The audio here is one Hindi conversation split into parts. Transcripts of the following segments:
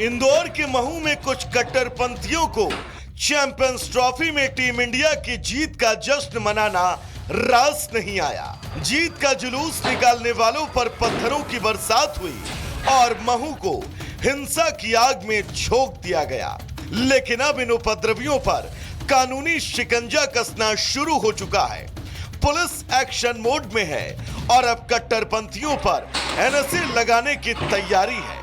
इंदौर के महू में कुछ कट्टरपंथियों को चैंपियंस ट्रॉफी में टीम इंडिया की जीत का जश्न मनाना रास नहीं आया। जीत का जुलूस निकालने वालों पर पत्थरों की बरसात हुई और महू को हिंसा की आग में झोंक दिया गया। लेकिन अब इन उपद्रवियों पर कानूनी शिकंजा कसना शुरू हो चुका है। पुलिस एक्शन मोड में है और अब कट्टरपंथियों पर एनएसए लगाने की तैयारी है।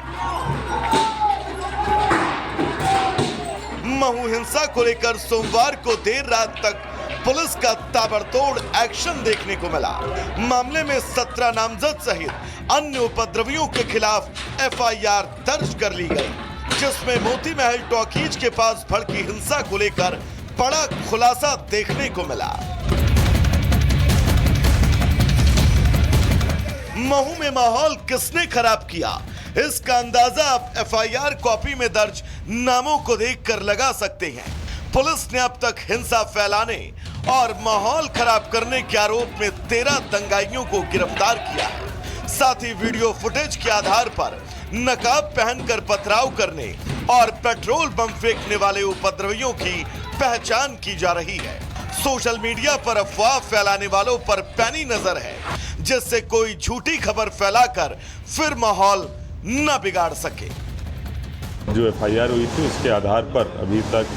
महू हिंसा को लेकर सोमवार को देर रात तक पुलिस का ताबड़तोड़ एक्शन देखने को मिला। मामले में 17 नामजद सहित अन्य उपद्रवियों के खिलाफ एफआईआर दर्ज कर ली गई, जिसमें मोती महल टॉकीज के पास भड़की हिंसा को लेकर बड़ा खुलासा देखने को मिला। महू में माहौल किसने खराब किया, इसका अंदाजा आप एफआईआर कॉपी में दर्ज नामों को देखकर लगा सकते हैं। पुलिस ने अब तक हिंसा फैलाने और माहौल खराब करने के आरोप में 13 दंगाइयों को गिरफ्तार किया है। साथ ही वीडियो फुटेज के आधार पर नकाब पहनकर पथराव करने और पेट्रोल बम फेंकने वाले उपद्रवियों की पहचान की जा रही है। सोशल मीडिया पर अफवाह फैलाने वालों पर पैनी नजर है, जिससे कोई झूठी खबर फैलाकर फिर माहौल न बिगाड़ सके। जो एफआईआर हुई थी उसके आधार पर अभी तक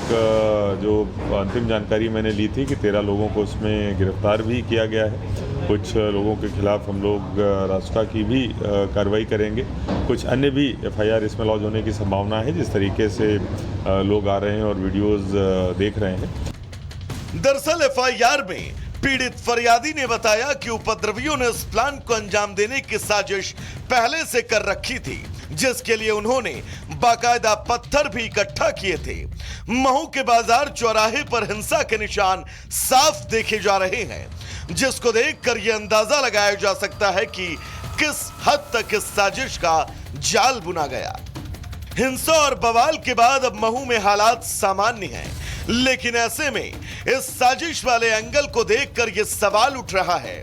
जो अंतिम जानकारी मैंने ली थी कि 13 लोगों को उसमें गिरफ्तार भी किया गया है। कुछ लोगों के खिलाफ हम लोग रास्ता की भी कार्रवाई करेंगे। कुछ अन्य भी एफआईआर इसमें लॉन्च होने की संभावना है, जिस तरीके से लोग आ रहे हैं और वीडियोस देख रहे हैं। दरअसल एफआईआर में पीड़ित फरियादी ने बताया कि उपद्रवियों ने इस प्लान को अंजाम देने की साजिश पहले से कर रखी थी, जिसके लिए उन्होंने बाकायदा पत्थर भी इकट्ठा किए थे। महू के बाजार चौराहे पर हिंसा के निशान साफ देखे जा रहे हैं, जिसको देखकर यह अंदाजा लगाया जा सकता है कि किस हद तक इस साजिश का जाल बुना गया। हिंसा और बवाल के बाद अब महू में हालात सामान्य हैं, लेकिन ऐसे में इस साजिश वाले एंगल को देखकर यह सवाल उठ रहा है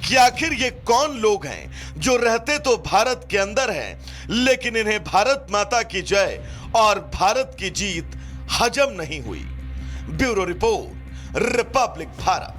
कि आखिर ये कौन लोग हैं जो रहते तो भारत के अंदर हैं, लेकिन इन्हें भारत माता की जय और भारत की जीत हजम नहीं हुई। Bureau report, Republic Bharat.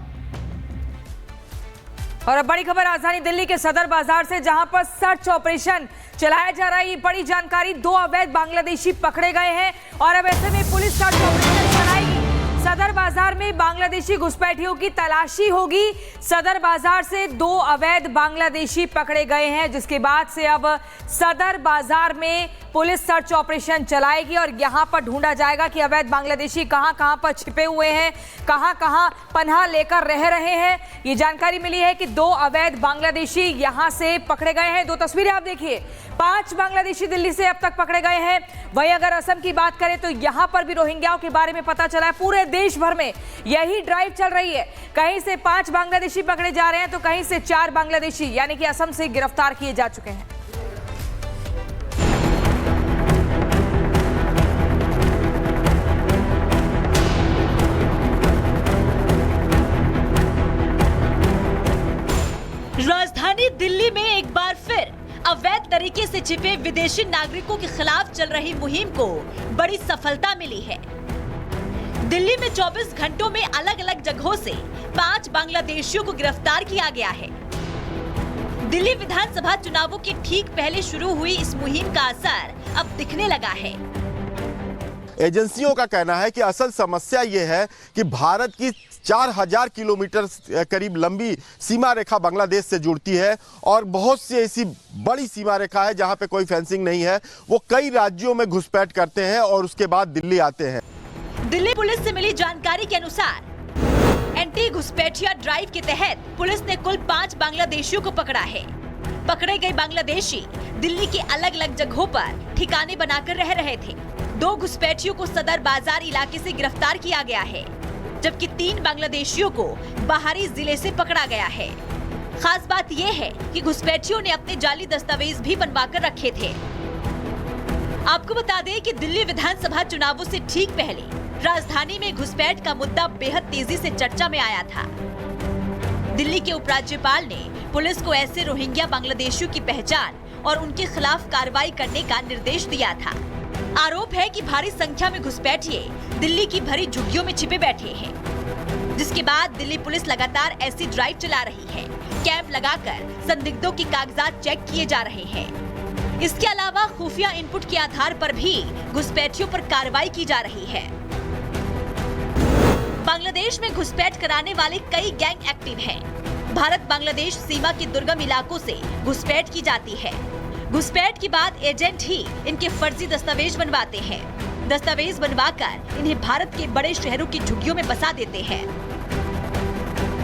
और अब बड़ी खबर राजधानी दिल्ली के सदर बाजार से, जहां पर सर्च ऑपरेशन चलाया जा रहा है। ये बड़ी जानकारी, 2 अवैध बांग्लादेशी पकड़े गए हैं और अब ऐसे में पुलिस सर्च ऑपरेशन चलाएगी। सदर बाजार में बांग्लादेशी घुसपैठियों की तलाशी होगी। सदर बाजार से 2 अवैध बांग्लादेशी पकड़े गए हैं, जिसके बाद से अब सदर बाजार में पुलिस सर्च ऑपरेशन चलाएगी और यहां पर ढूंढा जाएगा कि अवैध बांग्लादेशी कहां पर छिपे हुए हैं, कहां पनाह लेकर रह रहे हैं। ये जानकारी मिली है कि 2 अवैध बांग्लादेशी यहां से पकड़े गए हैं। 2 तस्वीरें आप देखिए, 5 बांग्लादेशी दिल्ली से अब तक पकड़े गए हैं। वहीं अगर असम की बात करें तो यहां पर भी रोहिंग्याओं के बारे में पता चला है। पूरे देश भर में यही ड्राइव चल रही है। कहीं से 5 बांग्लादेशी पकड़े जा रहे हैं तो कहीं से 4 बांग्लादेशी यानी कि असम से गिरफ्तार किए जा चुके हैं। राजधानी दिल्ली में एक बार फिर अवैध तरीके से छिपे विदेशी नागरिकों के खिलाफ चल रही मुहिम को बड़ी सफलता मिली है। दिल्ली में 24 घंटों में अलग अलग जगहों से 5 बांग्लादेशियों को गिरफ्तार किया गया है। दिल्ली विधानसभा चुनावों के ठीक पहले शुरू हुई इस मुहिम का असर अब दिखने लगा है। एजेंसियों का कहना है कि असल समस्या ये है कि भारत की 4000 किलोमीटर करीब लंबी सीमा रेखा बांग्लादेश से जुड़ती है और बहुत सी ऐसी बड़ी सीमा रेखा है जहां पे कोई फेंसिंग नहीं है। वो कई राज्यों में घुसपैठ करते हैं और उसके बाद दिल्ली आते हैं। दिल्ली पुलिस से मिली जानकारी के अनुसार एंटी घुसपैठिया ड्राइव के तहत पुलिस ने कुल 5 बांग्लादेशियों को पकड़ा है। पकड़े गए बांग्लादेशी दिल्ली के अलग अलग जगहों पर ठिकाने बनाकर रह रहे थे। 2 घुसपैठियों को सदर बाजार इलाके से गिरफ्तार किया गया है, जबकि 3 बांग्लादेशियों को बाहरी जिले से पकड़ा गया है। खास बात यह है कि घुसपैठियों ने अपने जाली दस्तावेज भी बनवा कर रखे थे। आपको बता दें कि दिल्ली विधानसभा चुनावों से ठीक पहले राजधानी में घुसपैठ का मुद्दा बेहद तेजी से चर्चा में आया था। दिल्ली के उपराज्यपाल ने पुलिस को ऐसे रोहिंग्या बांग्लादेशियों की पहचान और उनके खिलाफ कार्रवाई करने का निर्देश दिया था। आरोप है कि भारी संख्या में घुसपैठिए दिल्ली की भरी झुग्गियों में छिपे बैठे हैं, जिसके बाद दिल्ली पुलिस लगातार ऐसी ड्राइव चला रही है। कैंप लगाकर संदिग्धों की कागजात चेक किए जा रहे हैं। इसके अलावा खुफिया इनपुट के आधार पर भी घुसपैठियों पर कार्रवाई की जा रही है। बांग्लादेश में घुसपैठ कराने वाले कई गैंग एक्टिव हैं। भारत बांग्लादेश सीमा के दुर्गम इलाकों से घुसपैठ की जाती है। घुसपैठ के बाद एजेंट ही इनके फर्जी दस्तावेज बनवाते हैं। दस्तावेज बनवाकर इन्हें भारत के बड़े शहरों की झुग्गियों में बसा देते हैं।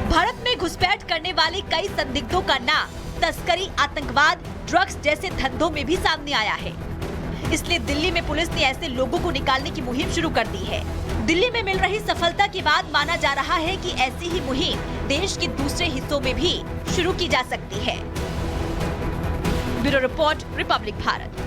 भारत में घुसपैठ करने वाले कई संदिग्धों का नाम तस्करी, आतंकवाद, ड्रग्स जैसे धंधों में भी सामने आया है। इसलिए दिल्ली में पुलिस ने ऐसे लोगों को निकालने की मुहिम शुरू कर दी है। दिल्ली में मिल रही सफलता के बाद माना जा रहा है कि ऐसी ही मुहिम देश के दूसरे हिस्सों में भी शुरू की जा सकती है। Bureau report, Republic Bharat.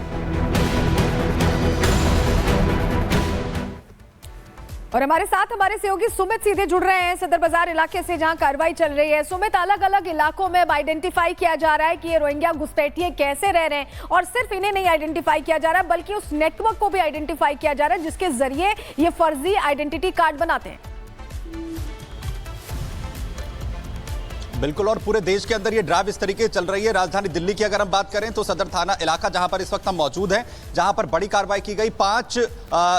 और हमारे साथ हमारे सहयोगी सुमित सीधे जुड़ रहे हैं सदर बाजार इलाके से, जहां कार्रवाई चल रही है। सुमित, अलग अलग इलाकों में आइडेंटिफाई किया जा रहा है कि ये रोहिंग्या घुसपैठिए कैसे रह रहे हैं, और सिर्फ इन्हें नहीं आइडेंटिफाई किया जा रहा है बल्कि उस नेटवर्क को भी आइडेंटिफाई किया जा रहा है जिसके जरिए ये फर्जी आइडेंटिटी कार्ड बनाते हैं। बिल्कुल, और पूरे देश के अंदर ये ड्राइव इस तरीके चल रही है। राजधानी दिल्ली की अगर हम बात करें तो सदर थाना इलाका जहां पर इस वक्त हम मौजूद हैं, जहां पर बड़ी कार्रवाई की गई। 5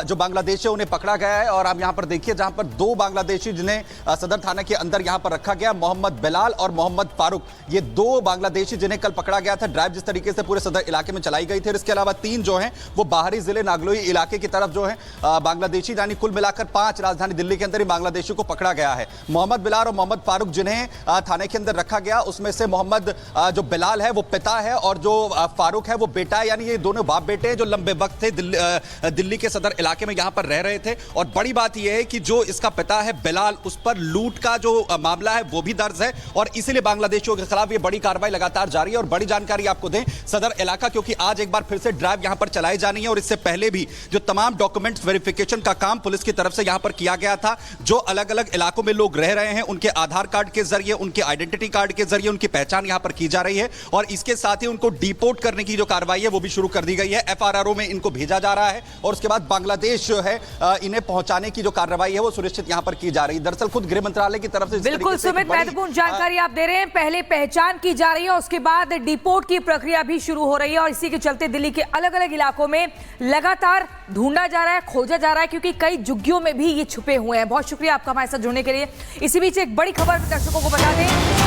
जो बांग्लादेशी उन्हें पकड़ा गया है, और आप यहां पर देखिए जहां पर 2 बांग्लादेशी जिन्हें सदर थाना के अंदर यहां पर रखा गया, मोहम्मद बिलाल और मोहम्मद फारूक, ये 2 बांग्लादेशी जिन्हें कल पकड़ा गया था। ड्राइव जिस तरीके से पूरे सदर इलाके में चलाई गई थी, और इसके अलावा 3 जो हैं वो बाहरी जिले नागलोई इलाके की तरफ जो है बांग्लादेशी, यानी कुल मिलाकर 5 राजधानी दिल्ली के अंदर ही बांग्लादेशी को पकड़ा गया है। मोहम्मद बिलाल और मोहम्मद फारूक जिन्हें थाने के अंदर रखा गया, उसमें से मोहम्मद जो बिलाल है वो पिता है, और जो फारूक है वो बेटा है, यानी ये दोनों बाप बेटे हैं जो लंबे वक्त से दिल्ली के सदर इलाके में यहां पर रह रहे थे। और बड़ी बात यह है कि जो इसका पिता है बिलाल, उस पर लूट का जो मामला है वो भी दर्ज है, और इसीलिए बांग्लादेशियों के खिलाफ ये बड़ी कार्रवाई लगातार जारी है। और बड़ी जानकारी आपको दें सदर इलाका, क्योंकि आज एक बार फिर से ड्राइव यहां पर चलाई जानी है, और इससे पहले भी जो तमाम डॉक्यूमेंट्स वेरिफिकेशन का काम पुलिस की तरफ से यहां पर किया गया था, जो अलग अलग इलाकों में लोग रह रहे हैं उनके आधार कार्ड के जरिए, उनके आइडेंटिटी कार्ड के जरिए उनकी पहचान यहां पर की जा रही है, और इसके साथ ही उनको डिपोर्ट करने की जो कार्रवाई है वो भी शुरू कर दी गई है। एफआरआरओ में इनको भेजा जा रहा है, और उसके बाद बांग्लादेश जो है इन्हें पहुंचाने की जो कार्रवाई है वो सुनिश्चित यहां पर की जा रही है। दरअसल खुद गृह मंत्रालय की तरफ से बिल्कुल सुमित, महत्वपूर्ण जानकारी आप दे रहे हैं। पहले पहचान की जा रही है, उसके बाद डिपोर्ट की प्रक्रिया भी शुरू हो रही है, और इसी के चलते दिल्ली के अलग अलग इलाकों में लगातार ढूंढा जा रहा है, खोजा जा रहा है, क्योंकि कई झुग्गियों में भी ये छुपे हुए हैं। बहुत शुक्रिया आपका हमारे साथ जुड़ने के लिए। इसी बीच एक बड़ी खबर दर्शकों को बता दें,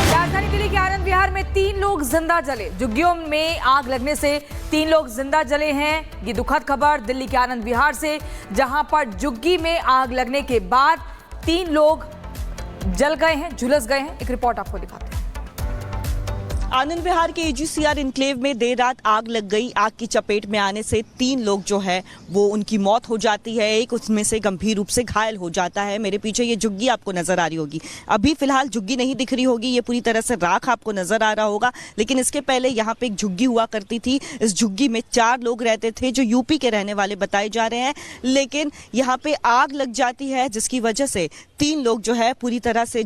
राजधानी दिल्ली के आनंद विहार में 3 लोग जिंदा जले। झुग्गियों में आग लगने से 3 लोग जिंदा जले हैं। ये दुखद खबर दिल्ली के आनंद विहार से, जहां पर झुग्गी में आग लगने के बाद 3 लोग जल गए हैं, झुलस गए हैं। एक रिपोर्ट आपको दिखाते हैं। आनंद विहार के एजीसीआर इनक्लेव में देर रात आग लग गई। आग की चपेट में आने से 3 लोग जो है वो उनकी मौत हो जाती है, एक उसमें से गंभीर रूप से घायल हो जाता है। मेरे पीछे ये झुग्गी आपको नजर आ रही होगी, अभी फिलहाल झुग्गी नहीं दिख रही होगी, ये पूरी तरह से राख आपको नजर आ रहा होगा, लेकिन इसके पहले यहाँ पे एक झुग्गी हुआ करती थी। इस झुग्गी में 4 लोग रहते थे जो यूपी के रहने वाले बताए जा रहे हैं, लेकिन यहाँ पे आग लग जाती है जिसकी वजह से 3 लोग जो है पूरी तरह से